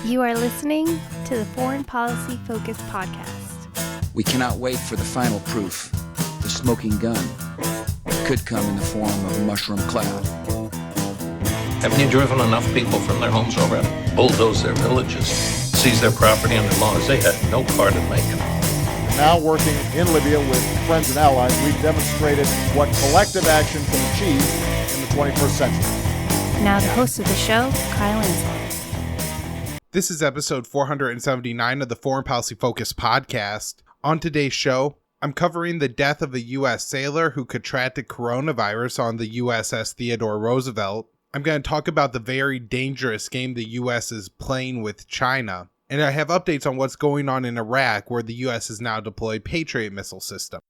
You are listening to the Foreign Policy Focus podcast. We cannot wait for the final proof. The smoking gun could come in the form of a mushroom cloud. Haven't you driven enough people from their homes over and bulldozed their villages, seized their property under laws they had no part in making? Now working in Libya with friends and allies, we've demonstrated what collective action can achieve in the 21st century. Now the host of the show, Kyle Inslee. This is episode 479 of the Foreign Policy Focus podcast. On today's show, I'm covering the death of a U.S. sailor who contracted coronavirus on the USS Theodore Roosevelt. I'm going to talk about the very dangerous game the U.S. is playing with China. And I have updates on what's going on in Iraq, where the U.S. has now deployed Patriot missile system.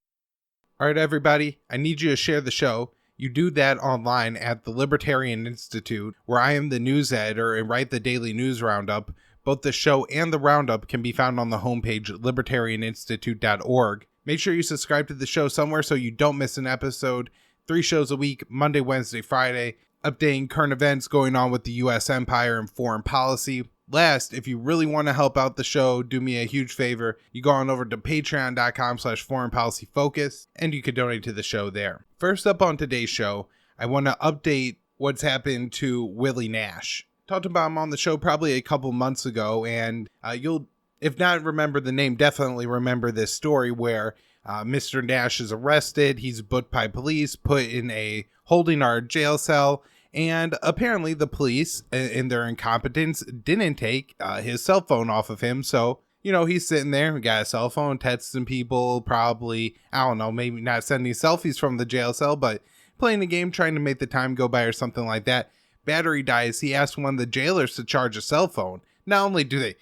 All right, everybody, I need you to share the show. You do that online at the Libertarian Institute, where I am the news editor and write the daily news roundup. Both the show and the roundup can be found on the homepage libertarianinstitute.org. Make sure you subscribe to the show somewhere so you don't miss an episode. 3 shows a week, Monday, Wednesday, Friday, updating current events going on with the U.S. empire and foreign policy. Last, if you really want to help out the show, do me a huge favor. You go on over to patreon.com/foreignpolicyfocus and you can donate to the show there. First up on today's show, I want to update what's happened to Willie Nash. Talked about him on the show probably a couple months ago, and you'll, if not remember the name, definitely remember this story where Mr. Nash is arrested. He's booked by police, put in a holding or jail cell. And apparently the police, in their incompetence, didn't take his cell phone off of him. So, you know, he's sitting there, got a cell phone, texting people, probably, I don't know, maybe not sending selfies from the jail cell, but playing a game, trying to make the time go by or something like that. Battery dies. He asked one of the jailers to charge a cell phone. Not only do they,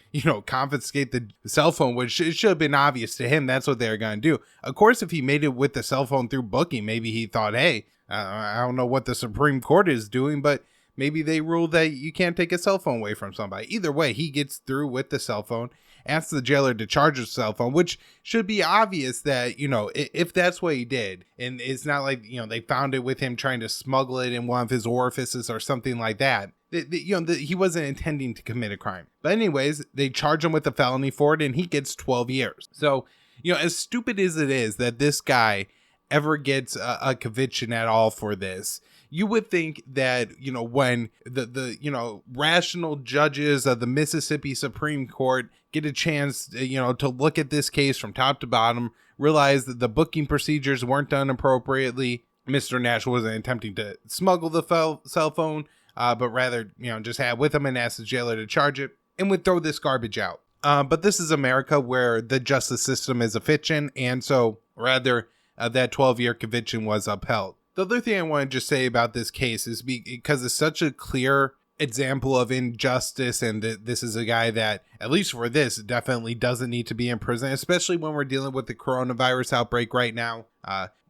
confiscate the cell phone, which it should have been obvious to him that's what they were going to do. Of course, if he made it with the cell phone through booking, maybe he thought, hey, I don't know what the Supreme Court is doing, but maybe they rule that you can't take a cell phone away from somebody. Either way, he gets through with the cell phone, asks the jailer to charge his cell phone, which should be obvious that, if that's what he did, and it's not like, they found it with him trying to smuggle it in one of his orifices or something like that. He wasn't intending to commit a crime. But anyways, they charge him with a felony for it, and he gets 12 years. So, as stupid as it is that this guy ever gets a conviction at all for this, you would think that, when the rational judges of the Mississippi Supreme Court get a chance, to look at this case from top to bottom, realize that the booking procedures weren't done appropriately. Mr. Nash wasn't attempting to smuggle the cell phone, but rather, just had it with him and asked the jailer to charge it, and would throw this garbage out. But this is America, where the justice system is a fiction, and so rather that 12-year conviction was upheld. The other thing I want to just say about this case is because it's such a clear example of injustice, and this is a guy that, at least for this, definitely doesn't need to be in prison, especially when we're dealing with the coronavirus outbreak right now.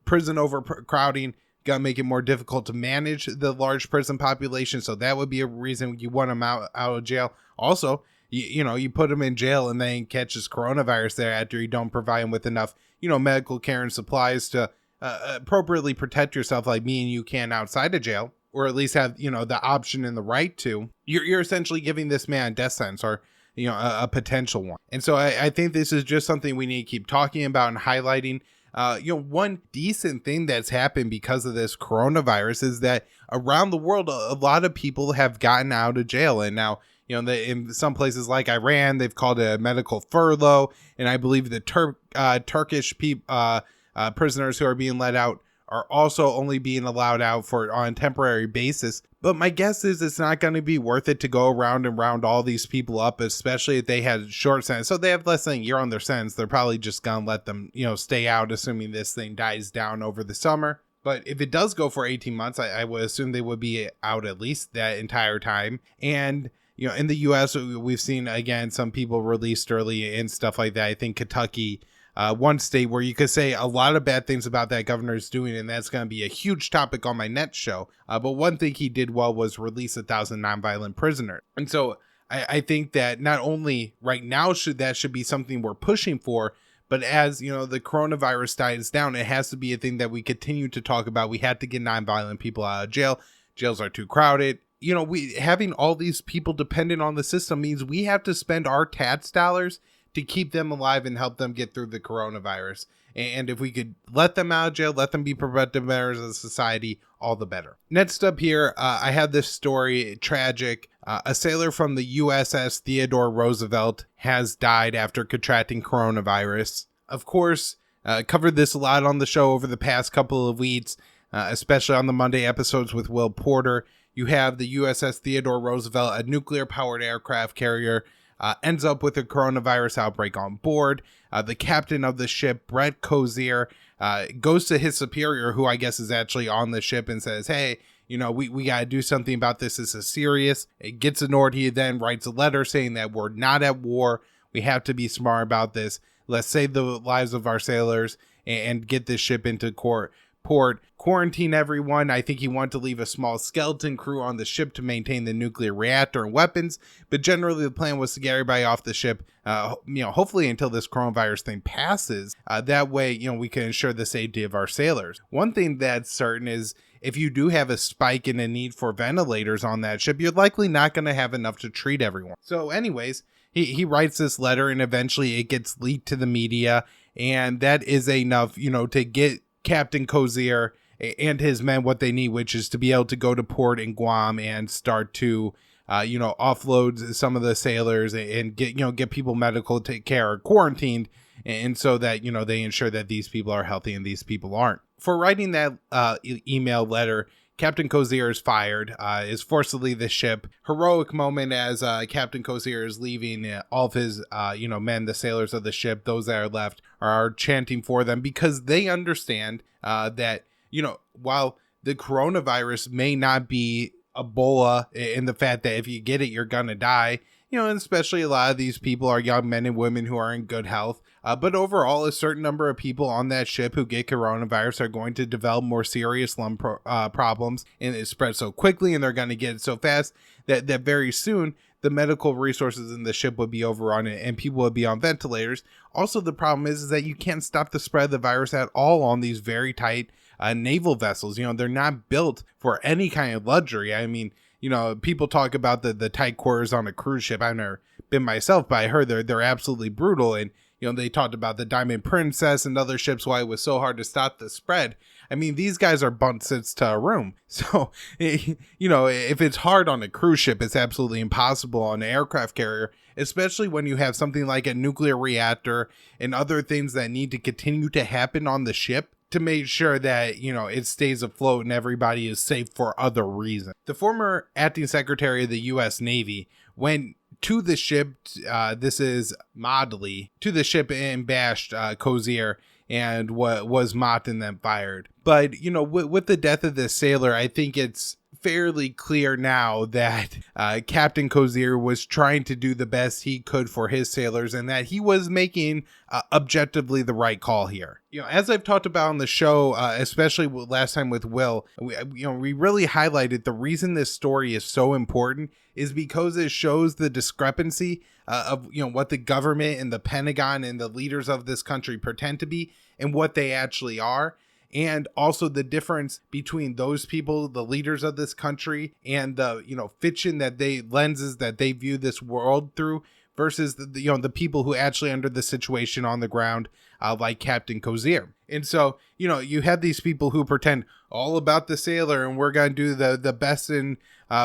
Prison overcrowding gonna make it more difficult to manage the large prison population, so that would be a reason you want him out of jail. Also, you put him in jail and then catches coronavirus there after you don't provide him with enough, medical care and supplies to appropriately protect yourself like me and you can outside of jail, or at least have, the option and the right to. You're essentially giving this man a death sentence, or, a potential one. And so I think this is just something we need to keep talking about and highlighting. One decent thing that's happened because of this coronavirus is that around the world, a lot of people have gotten out of jail. And now, in some places like Iran, they've called it a medical furlough. And I believe the Turkish prisoners who are being let out are also only being allowed out on a temporary basis. But my guess is it's not going to be worth it to go around and round all these people up, especially if they had short sentence. So they have less than a year on their sentence. They're probably just going to let them, stay out, assuming this thing dies down over the summer. But if it does go for 18 months, I would assume they would be out at least that entire time. And in the U.S., we've seen, again, some people released early and stuff like that. I think Kentucky, one state where you could say a lot of bad things about that governor is doing, and that's going to be a huge topic on my next show. But one thing he did well was release 1,000 nonviolent prisoners. And so I think that not only right now should be something we're pushing for, but as the coronavirus dies down, it has to be a thing that we continue to talk about. We have to get nonviolent people out of jail. Jails are too crowded. we having all these people dependent on the system means we have to spend our tax dollars to keep them alive and help them get through the coronavirus. And if we could let them out of jail, let them be preventive members of the society, all the better. Next up here, I have this story, tragic. A sailor from the USS Theodore Roosevelt has died after contracting coronavirus. Of course, covered this a lot on the show over the past couple of weeks, especially on the Monday episodes with Will Porter. You have the USS Theodore Roosevelt, a nuclear-powered aircraft carrier, ends up with a coronavirus outbreak on board. The captain of the ship, Brett Cozier, goes to his superior, who I guess is actually on the ship, and says, hey, we got to do something about this. This is serious. It gets ignored. He then writes a letter saying that we're not at war. We have to be smart about this. Let's save the lives of our sailors and get this ship into port. Quarantine everyone. I think he wanted to leave a small skeleton crew on the ship to maintain the nuclear reactor and weapons, but generally the plan was to get everybody off the ship, hopefully until this coronavirus thing passes. That way, we can ensure the safety of our sailors. One thing that's certain is if you do have a spike in a need for ventilators on that ship, you're likely not going to have enough to treat everyone. So anyways, he writes this letter, and eventually it gets leaked to the media, and that is enough, to get Captain Cozier and his men what they need, which is to be able to go to port in Guam and start to, offload some of the sailors and get people medical care or quarantined, and so that, they ensure that these people are healthy and these people aren't. For writing that email letter, Captain Cozier is fired, is forced to leave the ship. Heroic moment as Captain Cozier is leaving. All of his, men, the sailors of the ship, those that are left, are chanting for them because they understand that, while the coronavirus may not be Ebola in the fact that if you get it, you're going to die, and especially a lot of these people are young men and women who are in good health. But overall, a certain number of people on that ship who get coronavirus are going to develop more serious lung problems, and it spreads so quickly and they're going to get it so fast that very soon the medical resources in the ship would be overrun and people would be on ventilators. Also, the problem is that you can't stop the spread of the virus at all on these very tight naval vessels. They're not built for any kind of luxury. I mean, people talk about the tight quarters on a cruise ship. I've never been myself, but I heard they're absolutely brutal. And, they talked about the Diamond Princess and other ships, why it was so hard to stop the spread. I mean, these guys are bunt seats to a room. So, if it's hard on a cruise ship, it's absolutely impossible on an aircraft carrier, especially when you have something like a nuclear reactor and other things that need to continue to happen on the ship to make sure that, it stays afloat and everybody is safe for other reasons. The former acting secretary of the U.S. Navy went to the ship, this is Modley, to the ship and bashed Cozier and was mocked and then fired. But, with the death of this sailor, I think it's fairly clear now that Captain Cozier was trying to do the best he could for his sailors and that he was making objectively the right call here. As I've talked about on the show, especially last time with Will, we really highlighted the reason this story is so important is because it shows the discrepancy of what the government and the Pentagon and the leaders of this country pretend to be and what they actually are. And also the difference between those people, the leaders of this country, and the, fiction lenses that they view this world through versus the people who actually under the situation on the ground, like Captain Cozier. And so, you have these people who pretend all about the sailor and we're going to do the best in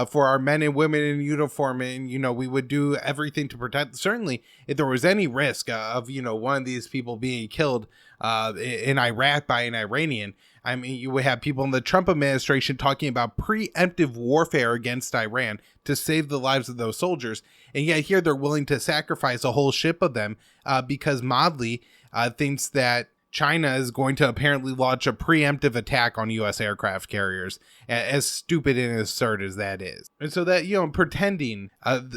for our men and women in uniform. And, we would do everything to protect. Certainly, if there was any risk of, one of these people being killed in Iraq by an Iranian, I mean, you would have people in the Trump administration talking about preemptive warfare against Iran to save the lives of those soldiers. And yet here they're willing to sacrifice a whole ship of them because Modley thinks that China is going to apparently launch a preemptive attack on U.S. aircraft carriers, as stupid and absurd as that is. And so that, pretending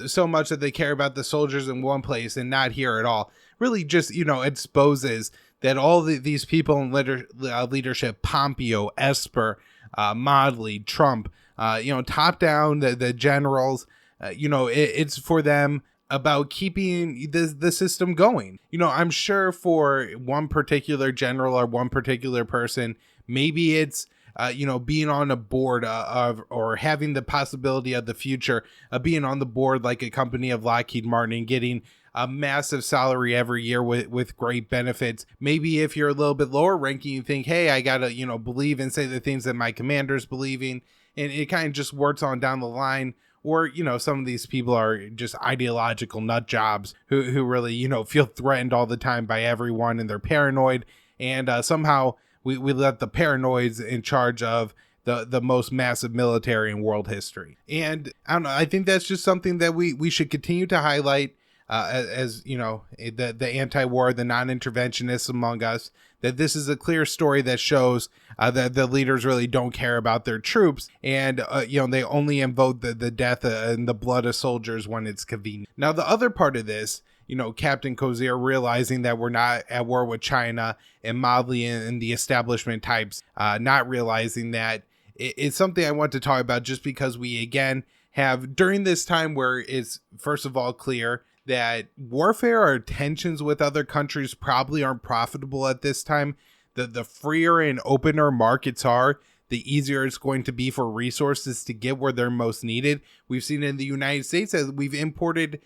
so much that they care about the soldiers in one place and not here at all, really just, exposes that all these people in leadership, Pompeo, Esper, Modley, Trump, top down, the generals, it's for them about keeping the system going. I'm sure for one particular general or one particular person, maybe it's being on a board of, or having the possibility of the future of being on the board like a company of Lockheed Martin and getting a massive salary every year with great benefits. Maybe if you're a little bit lower ranking, you think, hey, I gotta, believe and say the things that my commander's believing, and it kind of just works on down the line. Or, some of these people are just ideological nut jobs who really, feel threatened all the time by everyone, and they're paranoid. And somehow we let the paranoids in charge of the most massive military in world history. And I don't know, I think that's just something that we should continue to highlight as the anti-war, the non-interventionists among us, that this is a clear story that shows that the leaders really don't care about their troops, and they only invoke the death and the blood of soldiers when it's convenient. Now, the other part of this, Captain Cozier realizing that we're not at war with China, and Modley and the establishment types not realizing that, it's something I want to talk about, just because we again have, during this time where it's first of all clear that warfare or tensions with other countries probably aren't profitable at this time. The freer and opener markets are, the easier it's going to be for resources to get where they're most needed. We've seen in the United States as we've imported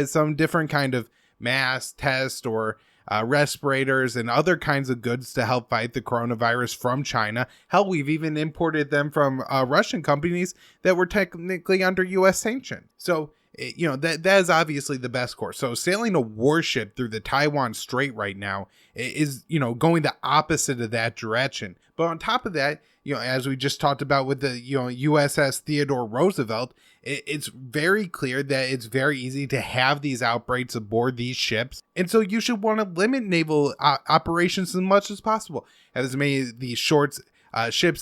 some different kind of mask, test, or respirators and other kinds of goods to help fight the coronavirus from China. Hell, we've even imported them from Russian companies that were technically under U.S. sanction. So, that is obviously the best course. So sailing a warship through the Taiwan Strait right now is, going the opposite of that direction. But on top of that, as we just talked about with the, USS Theodore Roosevelt, it's very clear that it's very easy to have these outbreaks aboard these ships. And so you should want to limit naval operations as much as possible. Have as many of these ships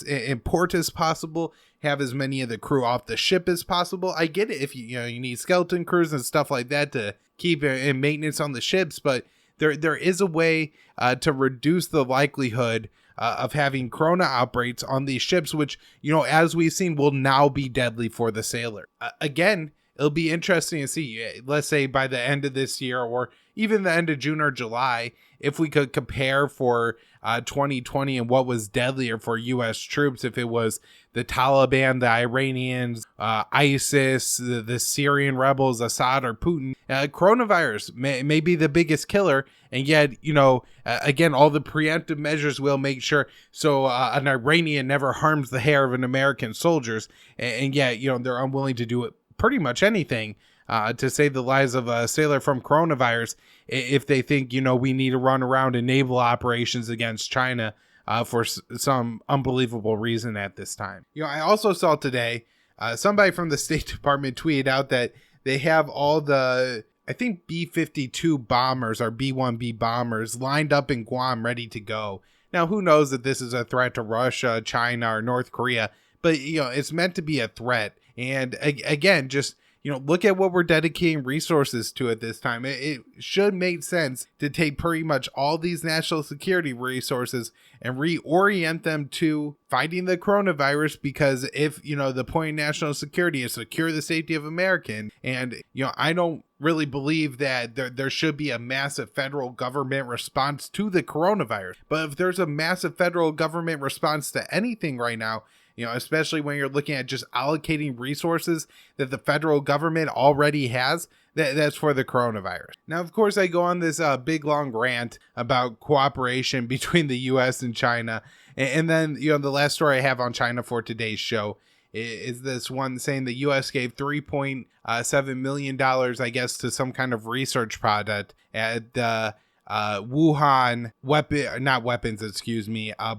in port as possible, have as many of the crew off the ship as possible. I get it if you need skeleton crews and stuff like that to keep in maintenance on the ships, but there is a way to reduce the likelihood of having corona outbreaks on these ships, which, as we've seen, will now be deadly for the sailor. Again, it'll be interesting to see, let's say by the end of this year, or even the end of June or July, if we could compare for 2020 and what was deadlier for U.S. troops, if it was the Taliban, the Iranians, ISIS, the Syrian rebels, Assad or Putin. Coronavirus may be the biggest killer, and yet, again, all the preemptive measures will make sure so an Iranian never harms the hair of an American soldiers, and yet, they're unwilling to do it pretty much anything to save the lives of a sailor from coronavirus if they think, we need to run around in naval operations against China for some unbelievable reason at this time. I also saw today somebody from the State Department tweeted out that they have all the, I think, B-52 bombers or B-1B bombers lined up in Guam ready to go. Now, who knows if this is a threat to Russia, China, or North Korea, but, it's meant to be a threat. And again, just, look at what we're dedicating resources to at this time. It should make sense to take pretty much all these national security resources and reorient them to fighting the coronavirus, because if, the point of national security is secure the safety of Americans, and, I don't really believe that there should be a massive federal government response to the coronavirus. But if there's a massive federal government response to anything right now, especially when you're looking at just allocating resources that the federal government already has, that's for the coronavirus. Now, of course, I go on this big long rant about cooperation between the U.S. and China. And then, the last story I have on China for today's show is this one saying the U.S. gave $3.7 million, I guess, to some kind of research project at Wuhan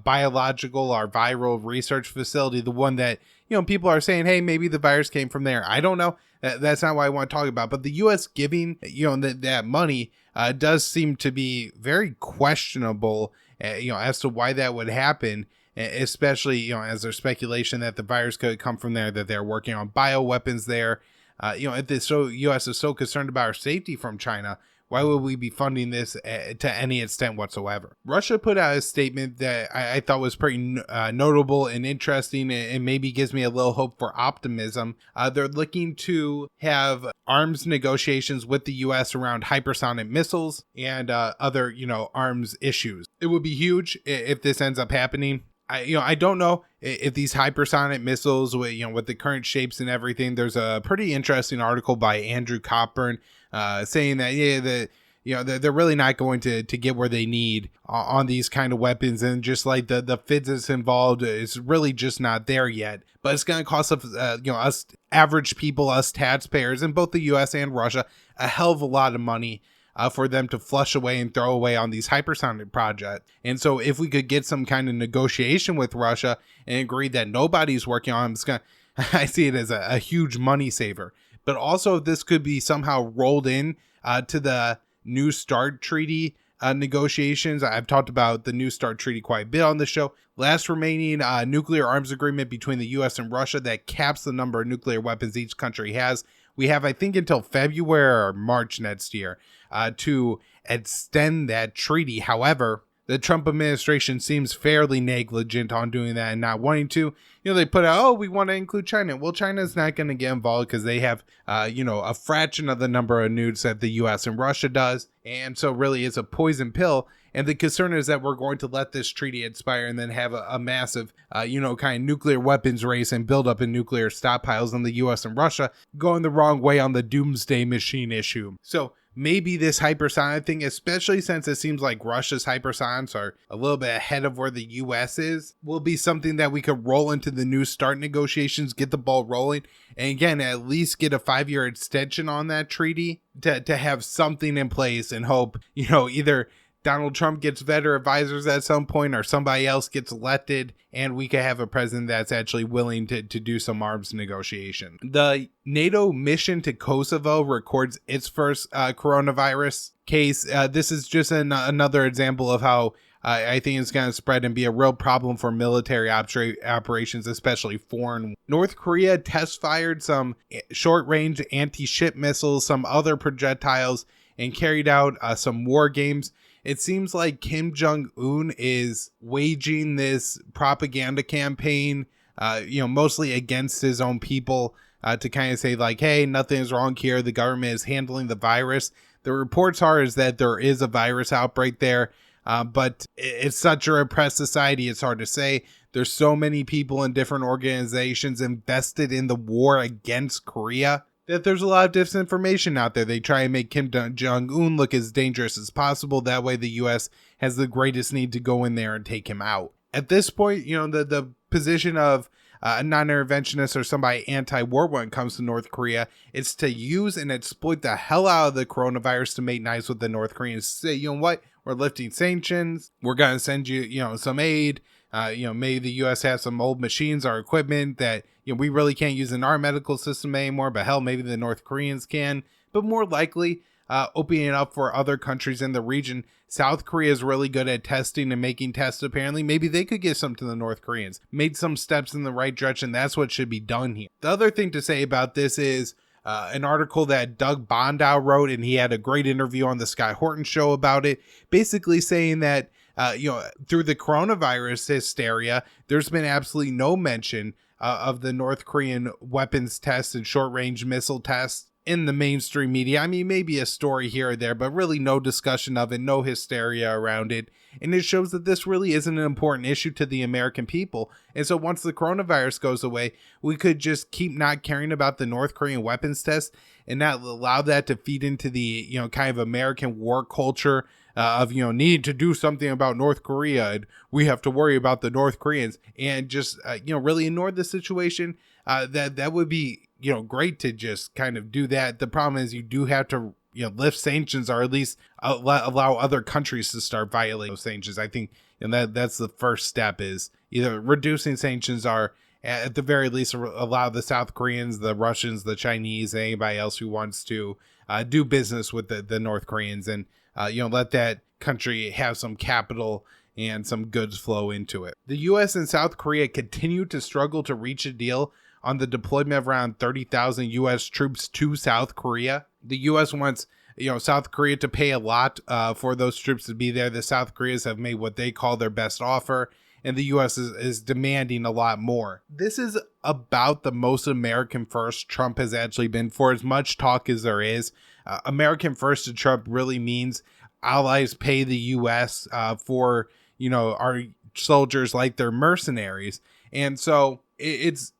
biological or viral research facility, the one that, people are saying, hey, maybe the virus came from there. I don't know. That's not what I want to talk about. But the U.S. giving, that money does seem to be very questionable, as to why that would happen, especially, as there's speculation that the virus could come from there, that they're working on bioweapons there. If the U.S. is so concerned about our safety from China, why would we be funding this to any extent whatsoever? Russia put out a statement that I thought was pretty notable and interesting, and maybe gives me a little hope for optimism. They're looking to have arms negotiations with the U.S. around hypersonic missiles and other, arms issues. It would be huge if this ends up happening. I don't know if these hypersonic missiles with, with the current shapes and everything. There's a pretty interesting article by Andrew Cockburn saying that, they're really not going to get where they need on these kind of weapons. And just like the physics involved is really just not there yet. But it's going to cost us, us average people, us taxpayers in both the U.S. and Russia, a hell of a lot of money for them to flush away and throw away on these hypersonic projects. And so if we could get some kind of negotiation with Russia and agree that nobody's working on them, I see it as a huge money saver. But also if this could be somehow rolled in to the New START treaty negotiations. I've talked about the New START treaty quite a bit on the show. Last remaining nuclear arms agreement between the U.S. and Russia that caps the number of nuclear weapons each country has. We have, I think, until February or March next year to extend that treaty. However, the Trump administration seems fairly negligent on doing that and not wanting to. They put out, we want to include China. Well, China's not going to get involved because they have, a fraction of the number of nukes that the U.S. and Russia does. And so really it's a poison pill. And the concern is that we're going to let this treaty expire and then have a massive, kind of nuclear weapons race and build up in nuclear stockpiles in the U.S. and Russia, going the wrong way on the doomsday machine issue. So maybe this hypersonic thing, especially since it seems like Russia's hypersonics are a little bit ahead of where the U.S. is, will be something that we could roll into the New START negotiations, get the ball rolling, and again, at least get a 5-year extension on that treaty to have something in place and hope, either Donald Trump gets better advisors at some point or somebody else gets elected and we could have a president that's actually willing to do some arms negotiation. The NATO mission to Kosovo records its first coronavirus case. This is just another example of how I think it's going to spread and be a real problem for military operations, especially foreign. North Korea test fired some short-range anti-ship missiles, some other projectiles, and carried out some war games. It seems like Kim Jong-un is waging this propaganda campaign, mostly against his own people, to kind of say like, hey, nothing is wrong here. The government is handling the virus. The reports is that there is a virus outbreak there, but it's such a repressed society. It's hard to say. There's so many people in different organizations invested in the war against Korea that there's a lot of disinformation out there. They try and make Kim Jong-un look as dangerous as possible. That way the U.S. has the greatest need to go in there and take him out. At this point, the position of a non-interventionist or somebody anti-war when it comes to North Korea is to use and exploit the hell out of the coronavirus to make nice with the North Koreans. Say, you know what? We're lifting sanctions. We're going to send you, some aid. Maybe the U.S. has some old machines or equipment that, we really can't use in our medical system anymore, but hell, maybe the North Koreans can. But more likely, opening it up for other countries in the region. South Korea is really good at testing and making tests, apparently. Maybe they could give some to the North Koreans. Made some steps in the right direction. That's what should be done here. The other thing to say about this is an article that Doug Bondow wrote, and he had a great interview on the Scott Horton show about it, basically saying that through the coronavirus hysteria, there's been absolutely no mention of the North Korean weapons tests and short-range missile tests in the mainstream media. I mean, maybe a story here or there, but really no discussion of it, no hysteria around it. And it shows that this really isn't an important issue to the American people. And so once the coronavirus goes away, we could just keep not caring about the North Korean weapons test and not allow that to feed into the, kind of American war culture of, needing to do something about North Korea. And we have to worry about the North Koreans and just, really ignore the situation. That would be, great to just kind of do that. The problem is you do have to, lift sanctions or at least allow other countries to start violating those sanctions. I think that's the first step is either reducing sanctions or at the very least allow the South Koreans, the Russians, the Chinese, anybody else who wants to do business with the North Koreans and, let that country have some capital and some goods flow into it. The U.S. and South Korea continue to struggle to reach a deal on the deployment of around 30,000 U.S. troops to South Korea. The U.S. wants, South Korea to pay a lot for those troops to be there. The South Koreans have made what they call their best offer, and the U.S. is demanding a lot more. This is about the most American first Trump has actually been for as much talk as there is. American first to Trump really means allies pay the U.S. for, our soldiers like they're mercenaries. And so it's,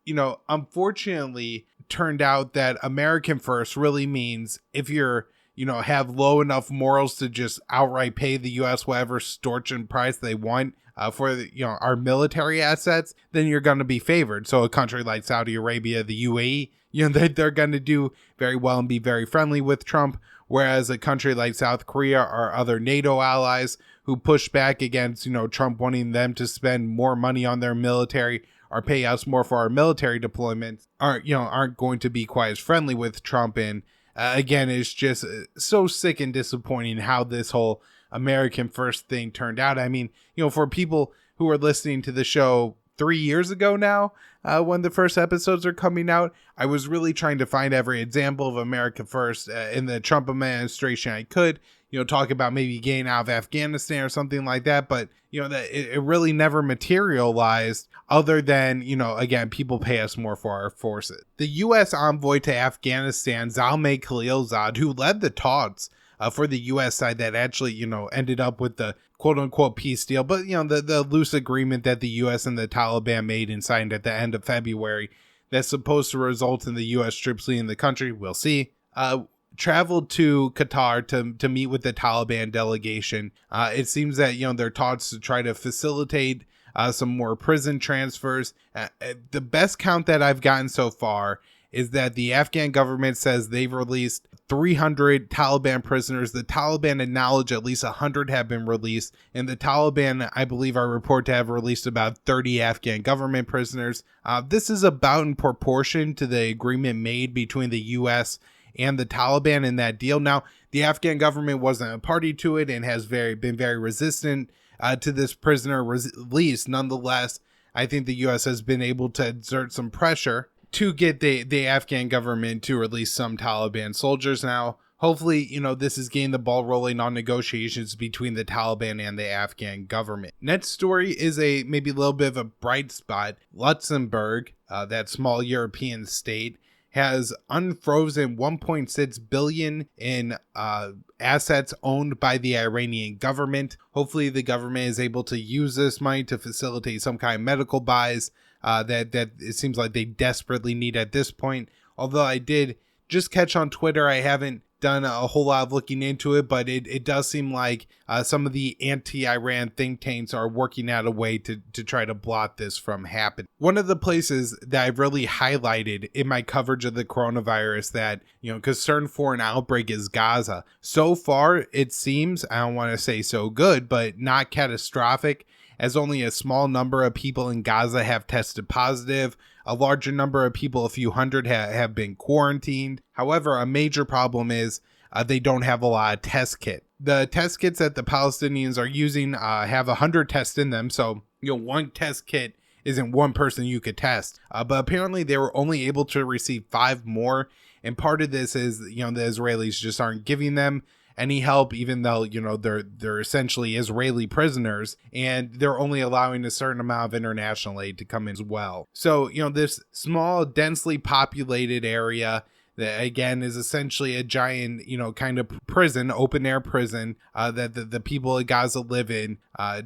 unfortunately turned out that American first really means if you're, have low enough morals to just outright pay the U.S. whatever extortion price they want for our military assets, then you're going to be favored. So a country like Saudi Arabia, the UAE, they're going to do very well and be very friendly with Trump. Whereas a country like South Korea or other NATO allies who push back against, Trump wanting them to spend more money on their military or pay us more for our military deployments aren't going to be quite as friendly with Trump. And again, it's just so sick and disappointing how this whole American first thing turned out. I mean, for people who are listening to the show 3 years ago now, when the first episodes are coming out, I was really trying to find every example of America first in the Trump administration I could, talk about maybe getting out of Afghanistan or something like that. But, that it really never materialized other than, again, people pay us more for our forces. The U.S. envoy to Afghanistan, Zalmay Khalilzad, who led the talks for the U.S. side that actually, ended up with the quote-unquote peace deal, but, the loose agreement that the U.S. and the Taliban made and signed at the end of February that's supposed to result in the U.S. troops leaving the country, we'll see, traveled to Qatar to meet with the Taliban delegation. It seems that, their talks to try to facilitate some more prison transfers. The best count that I've gotten so far is that the Afghan government says they've released 300 Taliban prisoners. The Taliban acknowledge at least 100 have been released, and the Taliban, I believe, are reported to have released about 30 Afghan government prisoners. This is about in proportion to the agreement made between the U.S. and the Taliban in that deal. Now, the Afghan government wasn't a party to it and has been very resistant to this prisoner release. Nonetheless, I think the U.S. has been able to exert some pressure to get the Afghan government to release some Taliban soldiers. Now, hopefully, this is getting the ball rolling on negotiations between the Taliban and the Afghan government. Next story is maybe a little bit of a bright spot. Luxembourg, that small European state, has unfrozen 1.6 billion in assets owned by the Iranian government. Hopefully the government is able to use this money to facilitate some kind of medical buys that it seems like they desperately need at this point. Although I did just catch on Twitter, I haven't done a whole lot of looking into it, but it does seem like some of the anti-Iran think tanks are working out a way to try to blot this from happening. One of the places that I've really highlighted in my coverage of the coronavirus that, concern for an outbreak is Gaza. So far, it seems, I don't want to say so good, but not catastrophic, as only a small number of people in Gaza have tested positive. A larger number of people, a few hundred, have been quarantined. However, a major problem is they don't have a lot of test kit. The test kits that the Palestinians are using have 100 tests in them. So, one test kit isn't one person you could test. But apparently they were only able to receive 5 more. And part of this is, the Israelis just aren't giving them any help, even though, they're essentially Israeli prisoners, and they're only allowing a certain amount of international aid to come in as well. So, this small, densely populated area that, again, is essentially a giant, kind of prison, open air prison that the people of Gaza live in,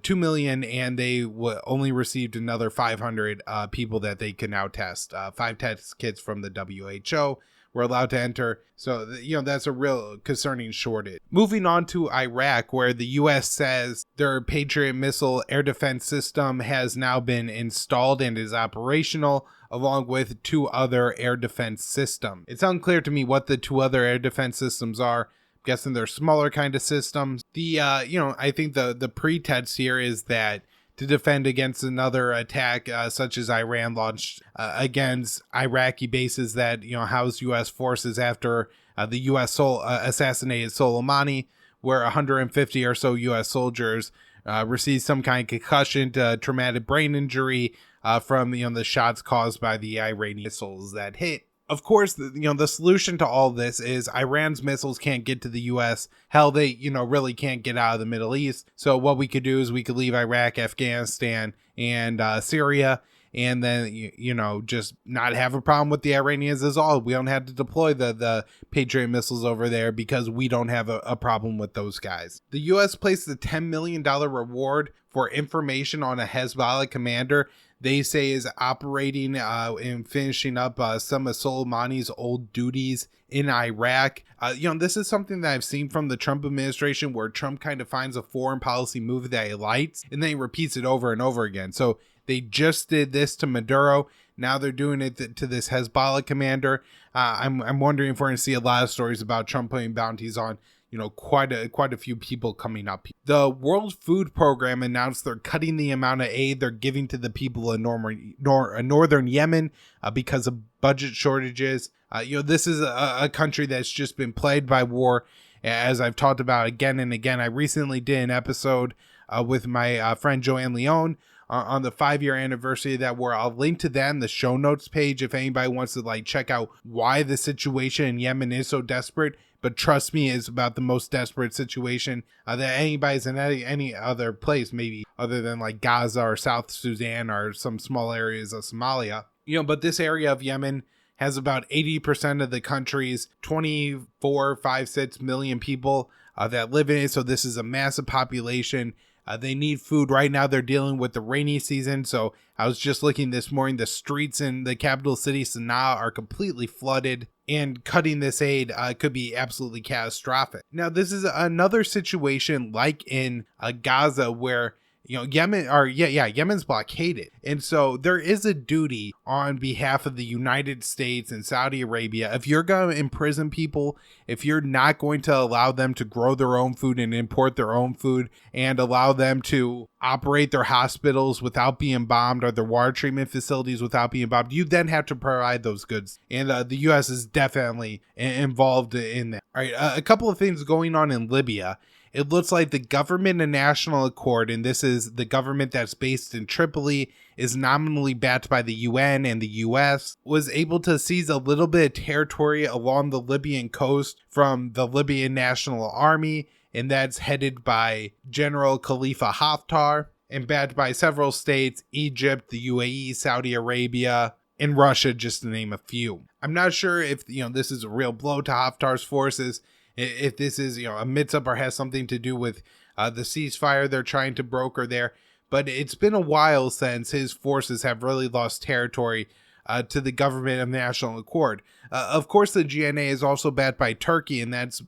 2 million, and they only received another 500 people that they can now test. 5 test kits from the WHO were allowed to enter. So, that's a real concerning shortage. Moving on to Iraq, where the U.S. says their Patriot missile air defense system has now been installed and is operational, along with 2 other air defense systems. It's unclear to me what the 2 other air defense systems are. I'm guessing they're smaller kind of systems. I think the pretext here is that to defend against another attack such as Iran launched against Iraqi bases that house U.S. forces after the U.S. assassinated Soleimani, where 150 or so U.S. soldiers received some kind of concussion, traumatic brain injury from the shots caused by the Iranian missiles that hit. Of course, the solution to all this is Iran's missiles can't get to the U.S. Hell, they, really can't get out of the Middle East. So what we could do is we could leave Iraq, Afghanistan, and Syria, and then, just not have a problem with the Iranians at all. We don't have to deploy the Patriot missiles over there because we don't have a problem with those guys. The U.S. placed a $10 million reward for information on a Hezbollah commander they say is operating and finishing up some of Soleimani's old duties in Iraq. This is something that I've seen from the Trump administration, where Trump kind of finds a foreign policy move that he likes and then he repeats it over and over again. So they just did this to Maduro. Now they're doing it to this Hezbollah commander. I'm wondering if we're going to see a lot of stories about Trump putting bounties on quite a few people coming up. The World Food Program announced they're cutting the amount of aid they're giving to the people in northern Yemen because of budget shortages. This is a country that's just been plagued by war, as I've talked about again and again. I recently did an episode with my friend Joanne Leone on the 5-year anniversary of that war. I'll link to that in the show notes page if anybody wants to check out why the situation in Yemen is so desperate. But trust me, it's about the most desperate situation that anybody's in any other place, maybe other than Gaza or South Sudan or some small areas of Somalia. But this area of Yemen has about 80% of the country's 24.56 million people that live in it. So this is a massive population. They need food. Right now they're dealing with the rainy season. So I was just looking this morning, the streets in the capital city, Sana'a, are completely flooded, and cutting this aid could be absolutely catastrophic. Now, this is another situation like in Gaza, where Yemen's blockaded. And so there is a duty on behalf of the United States and Saudi Arabia. If you're going to imprison people, if you're not going to allow them to grow their own food and import their own food and allow them to operate their hospitals without being bombed or their water treatment facilities without being bombed, you then have to provide those goods. And the U.S. is definitely involved in that. All right, a couple of things going on in Libya. It looks like the Government and National Accord, and this is the government that's based in Tripoli, is nominally backed by the UN and the US, was able to seize a little bit of territory along the Libyan coast from the Libyan National Army, and that's headed by General Khalifa Haftar, and backed by several states: Egypt, the UAE, Saudi Arabia, and Russia, just to name a few. I'm not sure if this is a real blow to Haftar's forces, if this is a mix-up or has something to do with the ceasefire they're trying to broker there. But it's been a while since his forces have really lost territory to the Government of National Accord. Of course, the GNA is also backed by Turkey, and that's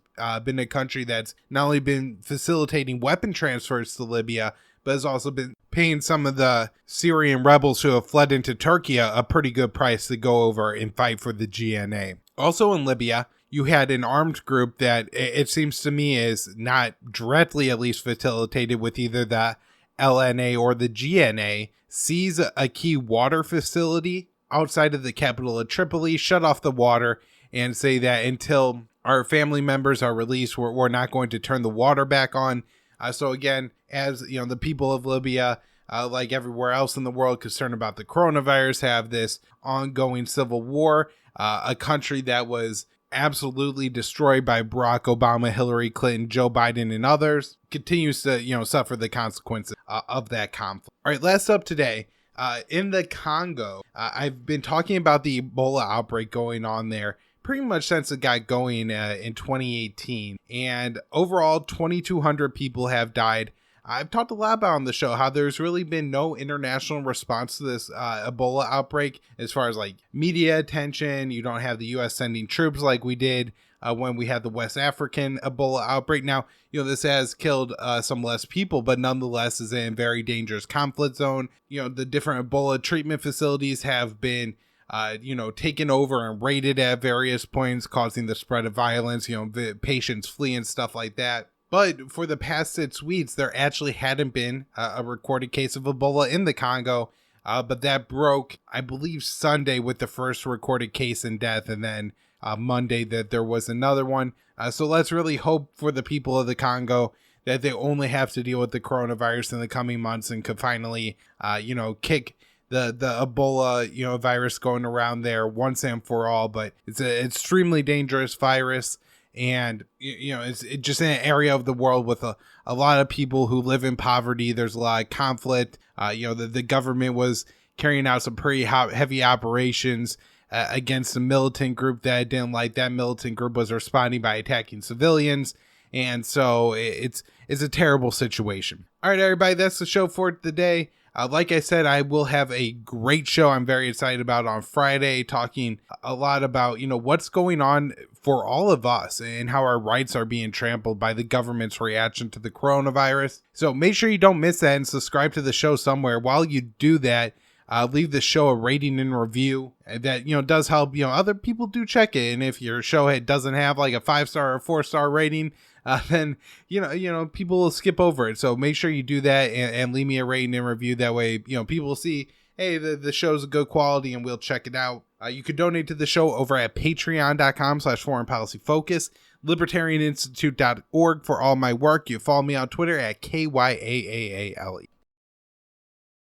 been a country that's not only been facilitating weapon transfers to Libya, but has also been paying some of the Syrian rebels who have fled into Turkey a pretty good price to go over and fight for the GNA. Also in Libya, you had an armed group that it seems to me is not directly at least facilitated with either the LNA or the GNA, seize a key water facility outside of the capital of Tripoli, shut off the water, and say that until our family members are released, we're not going to turn the water back on. So again, as the people of Libya, like everywhere else in the world, concerned about the coronavirus, have this ongoing civil war, a country that was absolutely destroyed by Barack Obama, Hillary Clinton, Joe Biden, and others, continues to suffer the consequences of that conflict. All right, last up today, in the Congo, I've been talking about the Ebola outbreak going on there pretty much since it got going in 2018, and overall 2,200 people have died. I've talked a lot about on the show how there's really been no international response to this Ebola outbreak as far as media attention. You don't have the U.S. sending troops like we did when we had the West African Ebola outbreak. Now, this has killed some less people, but nonetheless is in a very dangerous conflict zone. The different Ebola treatment facilities have been taken over and raided at various points, causing the spread of violence, the patients flee and stuff like that. But for the past 6 weeks, there actually hadn't been a recorded case of Ebola in the Congo. But that broke, I believe, Sunday with the first recorded case and death. And then Monday that there was another one. So let's really hope for the people of the Congo that they only have to deal with the coronavirus in the coming months and could finally, kick the Ebola, virus going around there once and for all. But it's an extremely dangerous virus. And, it's just in an area of the world with a lot of people who live in poverty. There's a lot of conflict. The government was carrying out some pretty heavy operations against a militant group that I didn't like. That militant group was responding by attacking civilians. And so it's a terrible situation. All right, everybody, that's the show for today. Like I said, I will have a great show I'm very excited about on Friday, talking a lot about, what's going on for all of us and how our rights are being trampled by the government's reaction to the coronavirus. So make sure you don't miss that and subscribe to the show somewhere. While you do that, leave the show a rating and review. That, does help, other people do check it. And if your show doesn't have like a 5-star or 4-star rating, then, people will skip over it. So make sure you do that and leave me a rating and review. That way, people will see, hey, the show's a good quality and we'll check it out. You can donate to the show over at patreon.com/foreignpolicyfocus, libertarianinstitute.org for all my work. You follow me on Twitter at KYAAALE.